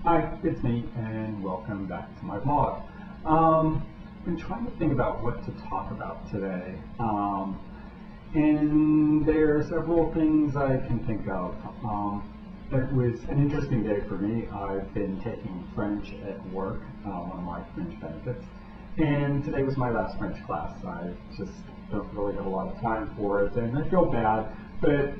Hi, it's me, and welcome back to my blog. I've been trying to think about what to talk about today, and there are several things I can think of. It was an interesting day for me. I've been taking French at work, one of my French benefits, and today was my last French class. I just don't really have a lot of time for it, and I feel bad. But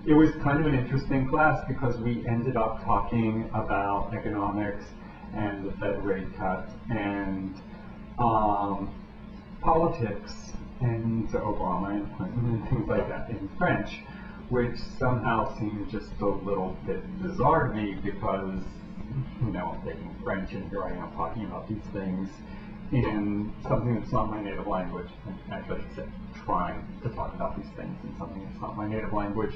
it was kind of an interesting class because we ended up talking about economics and the Fed rate cut and politics and Obama and Clinton and things like that in French, which somehow seemed just a little bit bizarre to me because, I'm taking French and here I am talking about these things in something that's not my native language. Actually, I should say trying to talk about these things in something that's not my native language.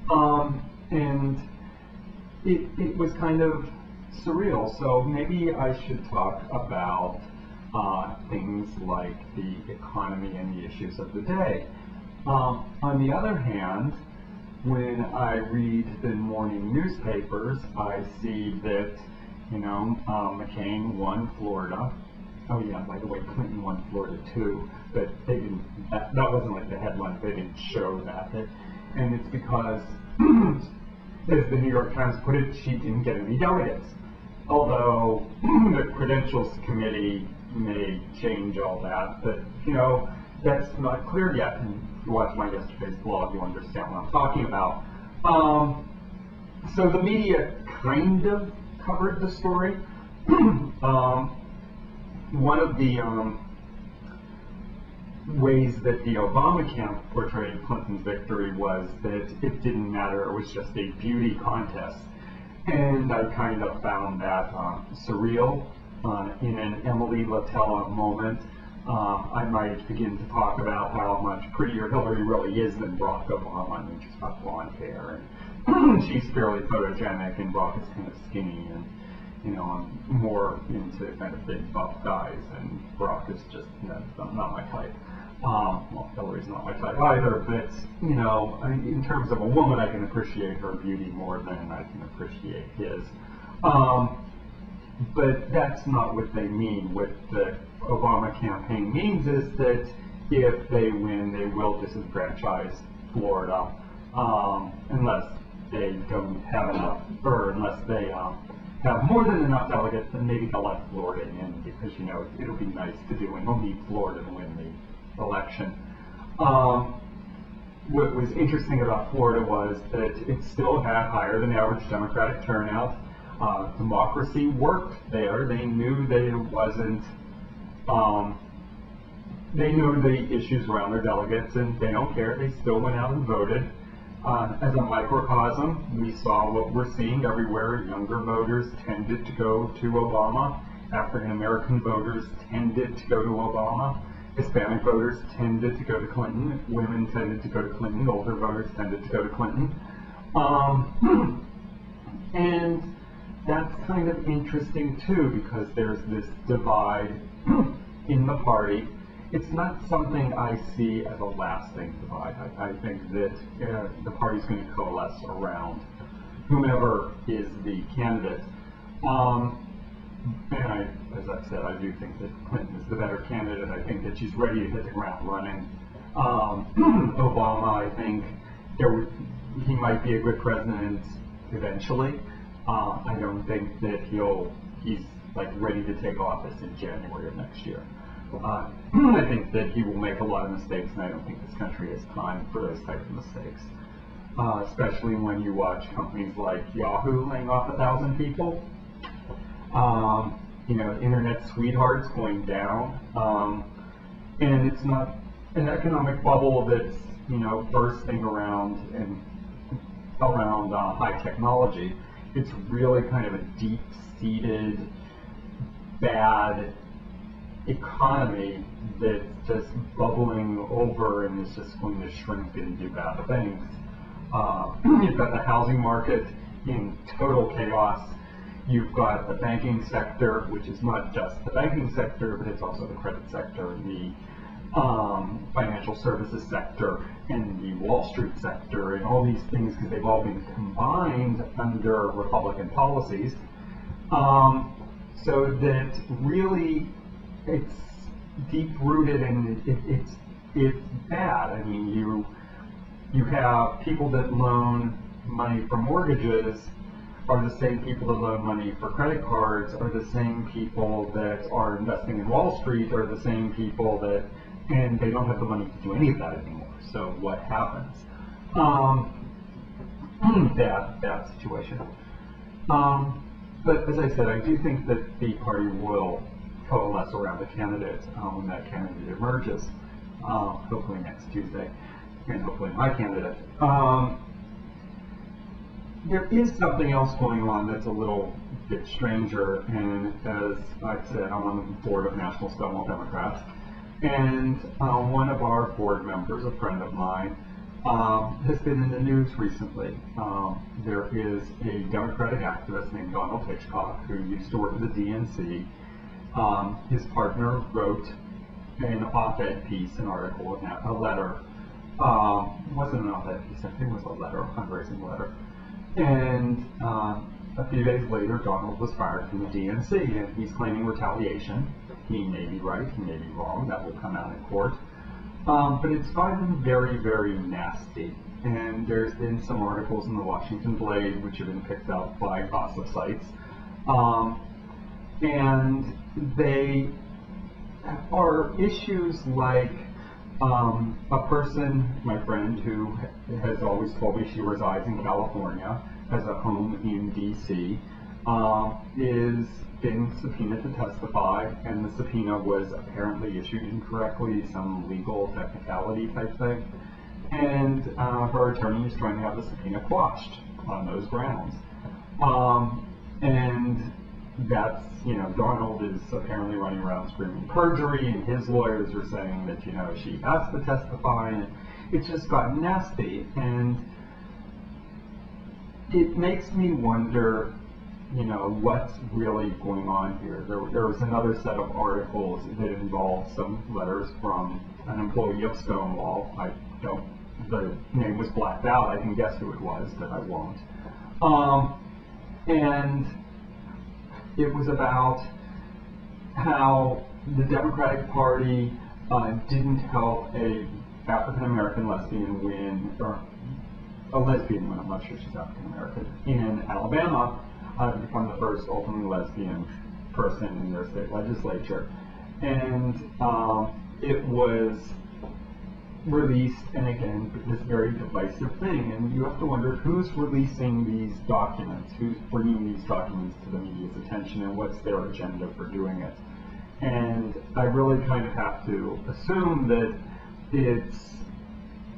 And it was kind of surreal. So maybe I should talk about things like the economy and the issues of the day. On the other hand, when I read the morning newspapers, I see that, McCain won Florida. Oh yeah, by the way, Clinton won Florida too, but they didn't. That wasn't like the headline. They didn't show that. And it's because, as the New York Times put it, she didn't get any delegates. Although the Credentials Committee may change all that, but that's not clear yet. And if you watch my yesterday's blog, you'll understand what I'm talking about. So the media kind of covered the story. One of the ways that the Obama camp portrayed Clinton's victory was that it didn't matter, it was just a beauty contest. And I kind of found that surreal. In an Emily Latella moment, I might begin to talk about how much prettier Hillary really is than Barack Obama. I mean, she's got blonde hair, and she's fairly photogenic, and Barack is kind of skinny, and I'm more into kind of big buff guys, and Barack is just not my type. Well, Hillary's not my type either, but in terms of a woman, I can appreciate her beauty more than I can appreciate his. But that's not what they mean. What the Obama campaign means is that if they win, they will disenfranchise Florida, unless they don't have enough, or unless they have more than enough delegates, then maybe they'll let Florida in because it'll be nice to do, and they'll need Florida to win the election. What was interesting about Florida was that it still had higher than average Democratic turnout. Democracy worked there. They knew that it wasn't. They knew the issues around their delegates, and they don't care. They still went out and voted. As a microcosm, we saw what we're seeing everywhere. Younger voters tended to go to Obama. African American voters tended to go to Obama. Hispanic voters tended to go to Clinton. Women tended to go to Clinton. Older voters tended to go to Clinton. And that's kind of interesting too, because there's this divide in the party. It's not something I see as a lasting divide. I think that the party's going to coalesce around whomever is the candidate. And as I've said, I do think that Clinton is the better candidate. I think that she's ready to hit the ground running. Obama, I think he might be a good president eventually. I don't think that he's ready to take office in January of next year. I think that he will make a lot of mistakes, and I don't think this country has time for those types of mistakes. Especially when you watch companies like Yahoo laying off 1,000 people. Internet sweethearts going down, and it's not an economic bubble that's bursting around high technology. It's really kind of a deep-seated, bad economy that's just bubbling over and is just going to shrink and do bad things. You've got the housing market in total chaos. You've got the banking sector, which is not just the banking sector, but it's also the credit sector. The financial services sector and the Wall Street sector and all these things, because they've all been combined under Republican policies. So that really it's deep-rooted and it's bad. I mean, you have people that loan money for mortgages are the same people that loan money for credit cards, are the same people that are investing in Wall Street, are the same people that, and they don't have the money to do any of that anymore. So what happens? Bad situation. But as I said, I do think that the party will coalesce around a candidate when that candidate emerges, hopefully next Tuesday, and hopefully my candidate. There is something else going on that's a little bit stranger, and as I said, I'm on the board of National Stonewall Democrats, and one of our board members, a friend of mine, has been in the news recently. There is a Democratic activist named Donald Hitchcock who used to work at the DNC. His partner wrote an op-ed piece, an article, a letter. It wasn't an op-ed piece, I think it was a letter, a fundraising letter. And a few days later, Donald was fired from the DNC, and he's claiming retaliation. He may be right, he may be wrong, that will come out in court. But it's gotten very, very nasty. And there's been some articles in the Washington Blade which have been picked up by gossip sites. And they are issues like a person, my friend, who has always told me she resides in California, has a home in DC, is being subpoenaed to testify, and the subpoena was apparently issued incorrectly, some legal technicality type thing, and her attorney is trying to have the subpoena quashed on those grounds. And that's, Donald is apparently running around screaming perjury, and his lawyers are saying that, she has to testify, and it's just gotten nasty. And it makes me wonder, what's really going on here. There was another set of articles that involved some letters from an employee of Stonewall. The name was blacked out. I can guess who it was, but I won't. And it was about how the Democratic Party didn't help a African American lesbian win, or a lesbian win, I'm not sure she's African American, in Alabama, to become the first openly lesbian person in their state legislature. And it was released, and again, this very divisive thing, and you have to wonder who's releasing these documents, who's bringing these documents to the media's attention, and what's their agenda for doing it. And I really kind of have to assume that it's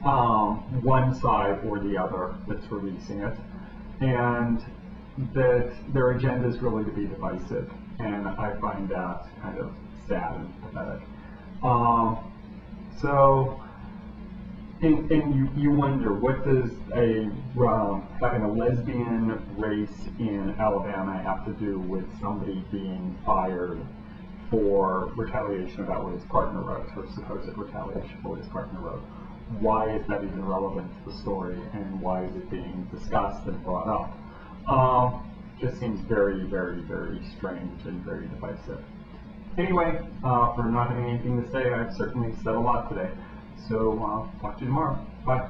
one side or the other that's releasing it, and that their agenda is really to be divisive, and I find that kind of sad and pathetic. And you wonder, what does having a lesbian race in Alabama have to do with somebody being fired for retaliation about what his partner wrote, or supposed retaliation for what his partner wrote? Why is that even relevant to the story, and why is it being discussed and brought up? Just seems very, very, very strange and very divisive. Anyway, for not having anything to say, I've certainly said a lot today. So talk to you tomorrow. Bye.